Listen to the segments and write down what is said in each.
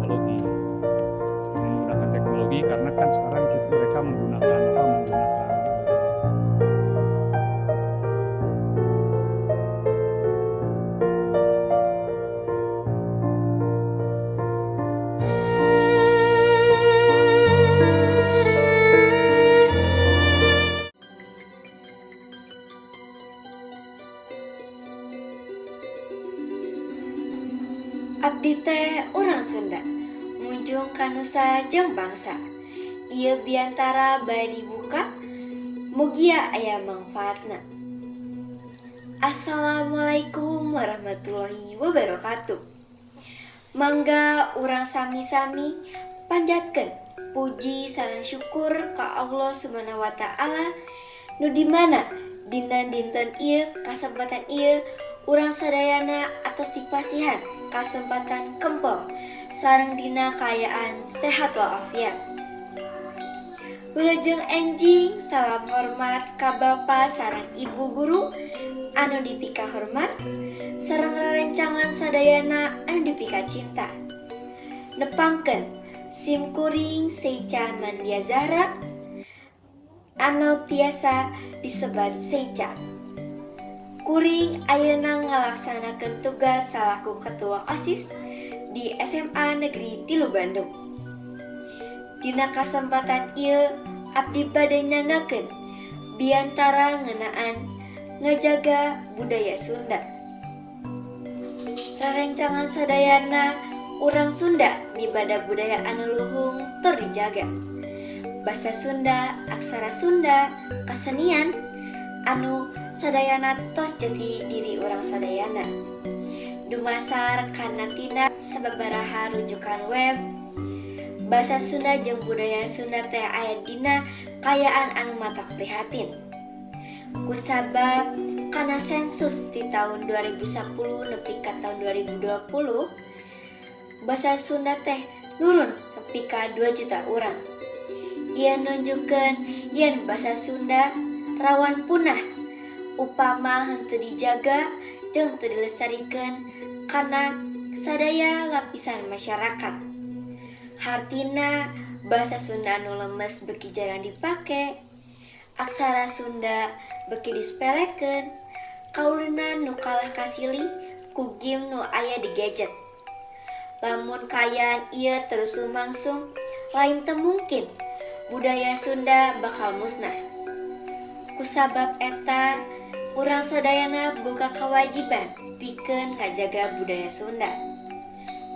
teknologi. Menggunakan teknologi karena kan sekarang mereka menggunakan Abdi teh urang Sunda, munjung ka nusa jeung bangsa. Ieu biantara bae dibuka, mugia aya mangfaatna. Assalamualaikum warahmatullahi wabarakatuh. Mangga urang sami-sami panjatkeun puji sareng syukur ka Allah Subhanahu wa taala nu di mana dina dinten ieu kasempatan ieu urang sadayana atos dipasihan kasempatan kempel sareng dina kaayaan sehat walafiat. Wilujeng enjing salam hormat ka Bapa sareng Ibu guru anu dipika hormat sareng rerencangan sadayana anu dipika cinta. Nepangkeun sim kuring Seica Mandia Zahra anu tiasa disebat Seica. Kuring ayeuna ngalaksanakeun tugas salaku ketua OSIS di SMA Negeri 3 Bandung. Dina kasempatan ieu abdi bade nyangakeun biantara ngeunaan ngajaga budaya Sunda. Rerencangan sadayana urang Sunda mibada budaya anu luhung tur dijaga. Basa Sunda, aksara Sunda, kesenian anu sadayana tos jati diri urang sadayana. Dumasar kana tina sababaraha rujukan web basa Sunda jeung budaya Sunda teh aya dina kayaan anu matak prihatin. Kusabab kana sensus di tahun 2010 nepi ka tahun 2020 basa Sunda teh nurun nepi ka 2 juta urang. Ieu nunjukkeun yen basa Sunda rawan punah upama henteu dijaga jeung teu dilestarikeun kana sadaya lapisan masyarakat. Hartina basa Sunda anu lemes beuki jarang dipake, aksara Sunda beuki disepelekeun, kaulina nu kalah kasilih ku game nu aya di gadget. Lamun kayaan ieu terus lumangsung, lain teu mungkin budaya Sunda bakal musnah. Kusabab eta urang sadayana boga kawajiban pikeun ngajaga budaya Sunda.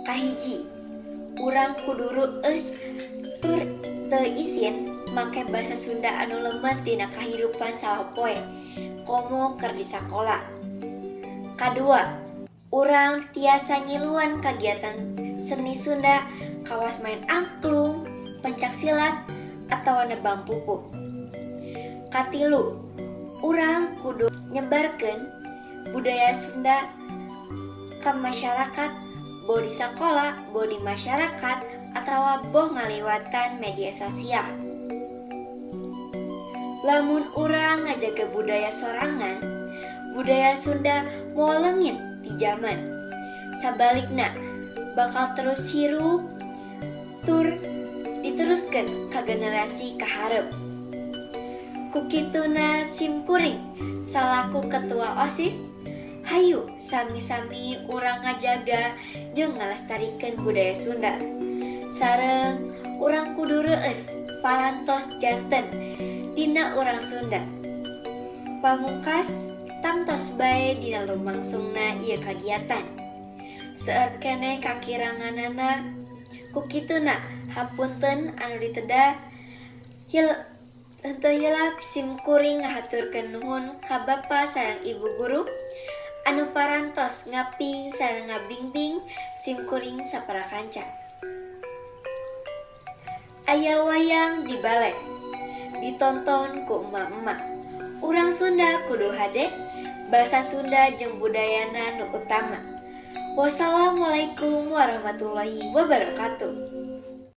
Kahiji, urang kudu reueus tur teu isin make basa Sunda anu lemes dina kahirupan sapoe komo keur di sakola. Kadua, urang tiasa ngiluan kagiatan seni Sunda kawas main angklung, pencaksilat, atawa nebang pupuk. Katilu, urang kudu nyebarkeun budaya Sunda ka masyarakat, boh di sakola, boh di masyarakat, atawa boh ngaliwatan media sosial. Lamun urang ngajaga budaya sorangan, budaya Sunda moal leungit di zaman. Sabalikna, bakal terus hirup tur diteruskeun ka generasi kaharep. Kukituna sim kuring salaku ketua OSIS, hayu sami-sami urang ngajaga jeung ngalestarikeun budaya Sunda. Sareng urang kudu reueus parantos janten dina urang Sunda. Pamungkas tangtos bae dina lumangsungna ieu kagiatan. Seueur keneh kakiranganana, kukituna hapunten anu ditedah henteu hilap sim kuring ngahaturkeun nuhun ka Bapa sareng Ibu guru anu parantos ngaping sareng ngabimbing sim kuring saparakanca. Aya wayang di balek ditonton ku emak-emak. Urang Sunda kudu hade basa Sunda jeung budayana nu utama. Wassalamualaikum warahmatullahi wabarakatuh.